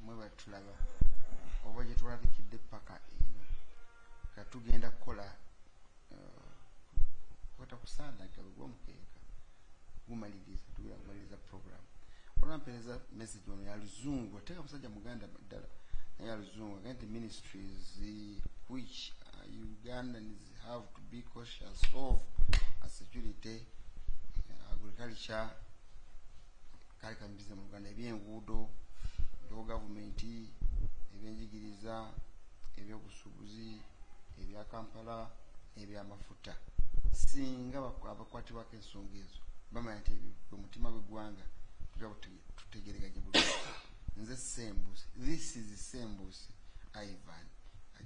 mwe batulaba oba gye tulalikidde paka eno katugenda kukola kwata kusaanaga gw'omukeeka gumaliriza tugenda kumaliriza program olwampeereza message ono ya luzungu ateeka musajja muganda ddala naye luzungu against the ministries which Ugandans have to be cautious of security, agriculture, kale kambize mu Uganda ebyenguudo local government ebyenjigiriza ebyobusuubuzi ebya Kampala ebyamafuta singa abakwatibwako ensonga ezo bamanya nti omutima gw'eggwanga tutegereganye bulungi nze Sembusi this is Sembusi Ivan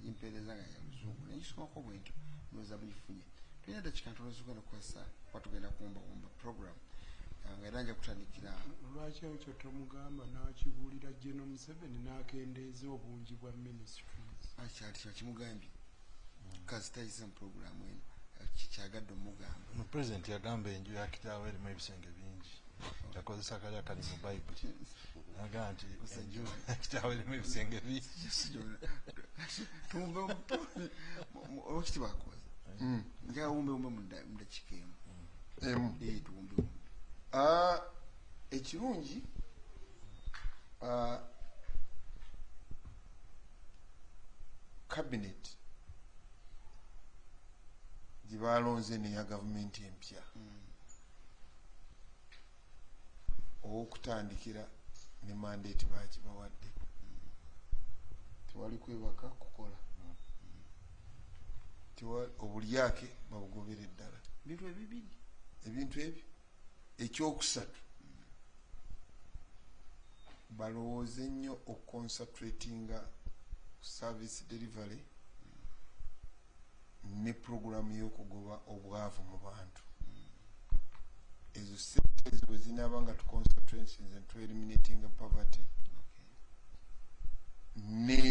impereza nga ya luzungu nekisomako bwento noza bulifunye tulina dakika ntono zigenda kukozesa kwatugenda kuwumba program nga era nja kutandikira lwaki ekyo tomugamba n'akibuulira General Museveni n'akendeeza obungi bwa ministries akyali kiba kimugambye kasitayisa mu program eno kikyagadde omugamba President yagamba enju ya kitaawe erimu ebisenge bingi yakozesa kali akali mu Bayibuli agamba nti enju ya kitaawe erimu ebisenge bingi tumbe okiti bakoze nja umbe mudakika emu tumbe ekirungi cabinet gibalonze neya gavumenti empya okutandikira ne mandate bakibawadde tewali kwebaka kukola obulyake babugobera eddala bintu ebibiri ebintu ebyo ekyokusatu balowooze nnyo oconcentratinga service delivery ne programu y'okugoba obwavu mu bantu ezo sente ezo bwe zinaaba nga tuconcentrations and eliminating poverty ne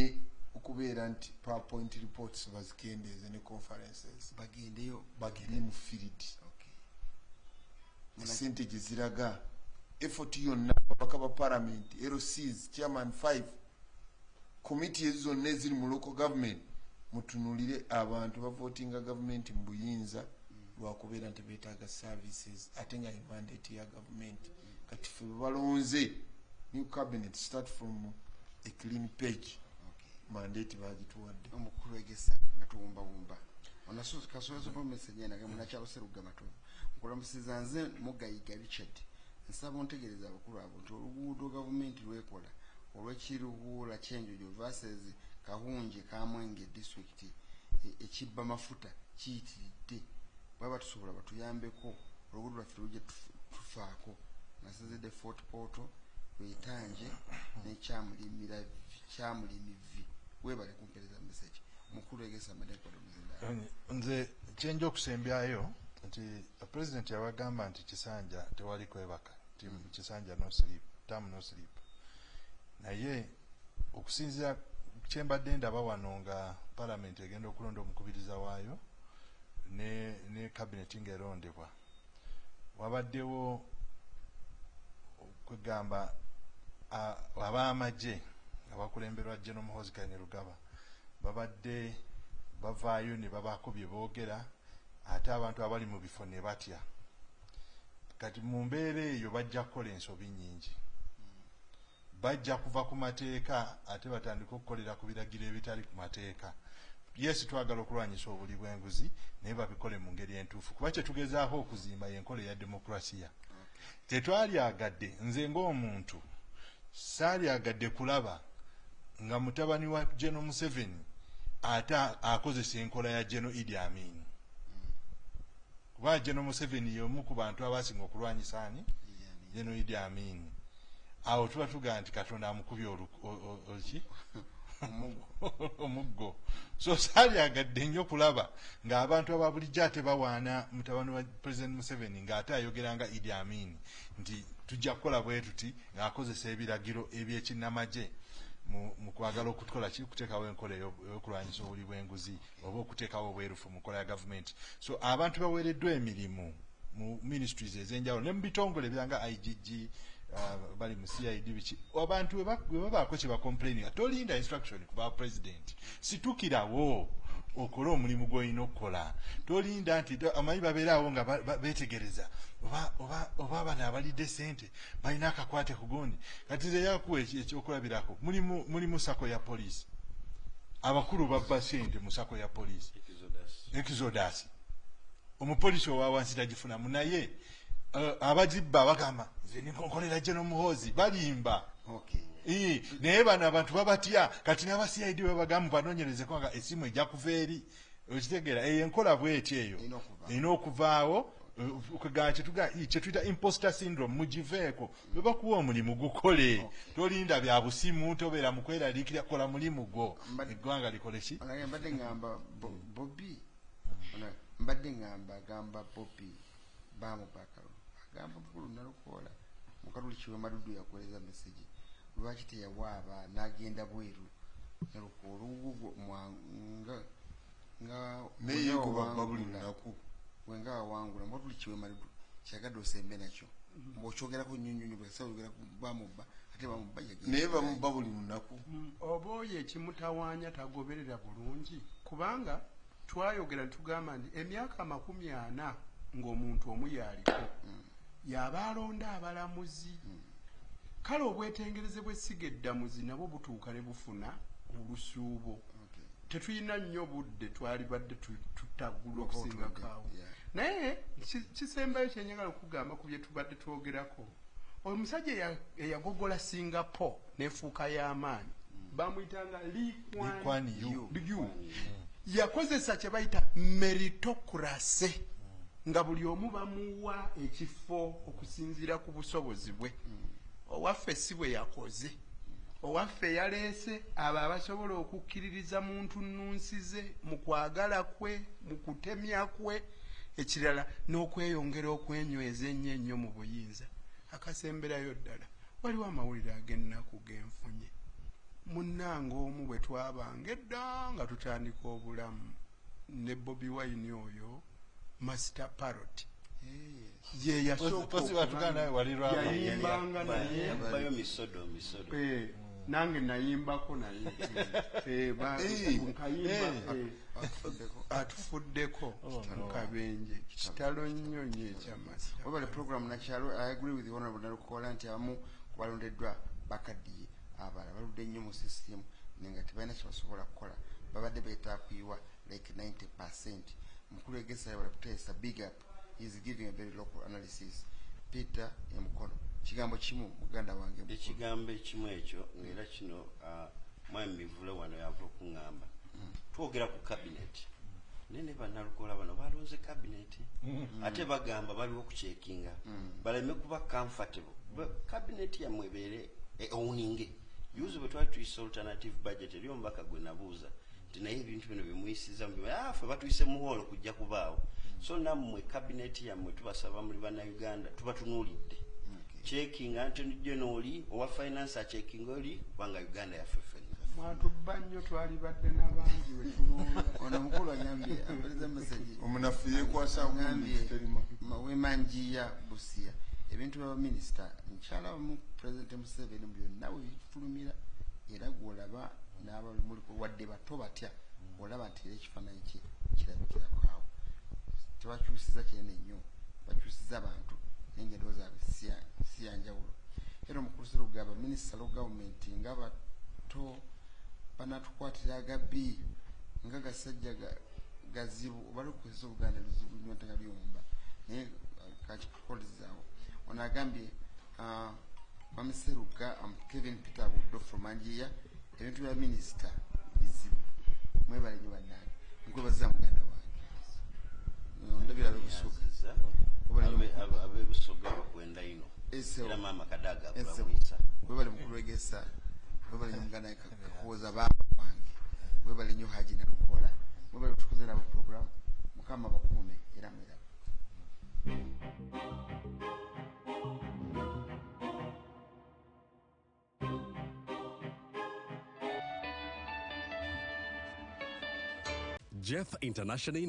okubeera nti PowerPoint reports bazikendeeze ne conferences bagende mu field sente gye ziraga effort yonna ababaka ba parliament LCs chairman 5 committee ezo zonna eziri mu local government mutunulire abantu bavotinga government mu buyinza lwakubeera nti beetaaga services ate nga mandate ya government kati ffe balonze new cabinet start from a clean page mandate bagituwadde omukulu egesa nga tuwumbawumba kasobola mu message ena munakyalo Seruga Matovu nkulamusiza nze Mugayiga Richard nsaba ontegereza abakulu abo nti oluguudo gavumenti lwekola olw'ekiruhula kyenjojo versus Kahunje Kamwenge district ekibba mafuta kiyitiridde baba tusobola batuyambeko oluguudo lwaffe lujje tufaako nasezedde Fort Portal lwetanje nekyamulimira kyamulimivi webale kumpereza message mukulu egesa madeko muzinda nze kyenjo okusembyayo nti president yabagamba nti Kisanja tewali kwebaka nti Kisanja no sleep tam no sleep naye okusinzira kyembadde ndaba wano nga parliament egenda okulonda omukubiriza waayo ne cabinet ng'erondebwa wabaddewo okugamba ab'amagye abakulemberwa General Muhoozi Kainerugaba babadde bavaayo ne babaako bye boogera ate abantu abali mu bifo ne batya kati mu mbeera eyo bajja kukola ensobi nnyingi bajja kuva ku mateeka ate batandika okukolera ku biragiro ebitali ku mateeka yes twagala okulwanyisa obuli bw'enguzi naye babikole mu ngeri entuufu kuba kye tugezaako okuzimba y'enkola ya demokrasiya tetwalyagadde nze ng'omuntu saalyagadde kulaba nga mutabani wa General Museveni ate akozesa enkola ya General Idi Amin kuba General Museveni y'omu ku bantu abasinga okulwanyisa ani General Idi Amin awo tuba tugaa nti Katonda amukubye olki omuggo so saalyagadde nnyo kulaba ng'abantu ababulijjo ate bawaana mutabani wa President Museveni ng'ate ayogeranga Idi Amin nti tujja kukola bwe tuti ng'akozesa ebiragiro ebyekinnamagye mu kwagala okukola ki kuteekawo enkola y'okulwanyisa obuli bw'enguzi oba okuteekawo obwerufu mu nkola ya gavumenti so abantu baweereddwa emirimu mu ministries ez'enjawulo ne mu bitongole byanga IGG bali mu CID biki abantu we babaako kye bakomplaininga tolinda instruction kuba president situkirawo okola omulimu gw'olina okukola tolinda nti amanyi babeeraawo nga beetegereza oba bano abalidde sente balina akakwate ku gundi kati nze yakuwa ekyokulabirako mulimu sako ya poliisi abakulu babba sente mu sako ya poliisi exodus omupoliisi owa wansi tagifunamu naye abazibba bagamba nze ninkonkolera General Muhoozi balimba naye bano abantu babatya kati n'aba CID babagamba banoonyerezeko nga essimu ejja kuva eri okitegeera eyo enkola bweti eyo erina okuvaawo kyetuyita imposter syndrome mugiveeko bwe bakuwa omulimu gukole tolinda bya busimu tobeera mu kweraliikira kola mulimu gwo eggwanga likole ki mbadde ngamba Bobby bamupakalo agamba mukulu nalukoola mukaluli kiwe madudu yakoleza meseji lwaki teyawaaba n'agenda bweru nalukoola oluwugo neyegoba buli lunaku wenga wawangula mukaluli kiwe madudu kyagadde osembe nakyo bw'okyogerako nnyonnyonyo bwesawogera bamubba ate bamubba naye bamubba buli lunaku oba oyo ekimutawaanya tagoberera bulungi kubanga twayogera netugamba nti emyaka 40 ng'omuntu omu yaliko yaba alonda abalamuzi kale obwetengereze bw'essiga eddamuzi nabwo butuuka ne bufuna olusuubo tetulina nnyo budde twali badde tutaggula okusingakaawo naye kisembayo kyenyagala okugamba ku bye tubadde twogerako omusajja eyagogola Singapore nefuuka y'amaanyi bamuyitanga Lee Kuan Yew yakozesa kye bayita meritocracy nga buli omu bamuwa ekifo okusinziira ku busobozi bwe owaffe si bwe yakoze owaffe yaleese abo abasobola okukkiririza muntu nnunsize mu kwagala kwe mu kutemya kwe ekirala n'okweyongera okwenyweza ennyo mu buyinza akasemberayo ddala waliwo amawulire ag'ennaku genfunye munnanga omu bwe twabanga edda nga tutandika obulamu ne Bobi Wine oyo Master Parrot ye yayimbanga naye nange nayimbako naye atufuddeko mu kabenje kitalo nnyo nnyo ekya Master wabale program nakyalo I agree with the honorable Nalukola nti abamu kubalondeddwa bakaddiye abala baludde nnyo mu system nenga tebalina kye basobola kukola babadde beetaakuyiwa like 90%. Mukulu egesa yabala kuteesa big up. He is giving a very local analysis. Peter Emukono kigambo kimu muganda wange ekigambo ekimu ekyo ng'era kino mwami Mivule wano yava okuŋŋamba twogera ku cabinet nene Banalukola bano balonze cabinet ate bagamba baliwo okucekinga baleme kuba comfortable cabinet yammwe ebeere owninge yuzi bwe twali tuyisa alternative budget eri omubaka gwe nabuuza nti naye ebintu bino bemuyisiza ffe batuyise muwoolo kujja kubaawo so nammwe cabinet yammwe tubasaba muli bannayuganda tubatunuulidde checking Anthony General owa finance checking oli kubanga Uganda yaffe ffenna mwatubba nnyo twali badde n'abangi we tulonda ono mukulu anyambye ambaliza message omunafu yekwasa ngambye Wemanjiya Busia ebintu bya minisita nkyala mu President Museveni byonna we bitulumira era gwolaba n'abali muli wadde bato batya olaba nti ekifaananyi kirabikirako awo tebakyusiza kinene nnyo bakyusiza abantu n'engendo zaabwe si yanjawulo era omukulu Sserugaba minisita lo gavumenti nga bato banatukwatira agabbi nga gasajja gazibu obali okukozesa Obuganda luzibu nnyo ntanga lyomba naye kakikukolezaawo ono agambye Mami Sseruga Kevin Peter Buddo from Anjiya ebintu bya minisita bizibu mwebale nnyo bannange nkwebaza muganda wange ndabira bebusuka abebusoga bakwenda ino era maama Kadaga akwamwisa webale mukulu wegesa webale nnyo muganda wange kakuwoza baaba wange webale nnyo Haji Nalukola webale tukoze nabo program mukama bakuume era mwera Jeff International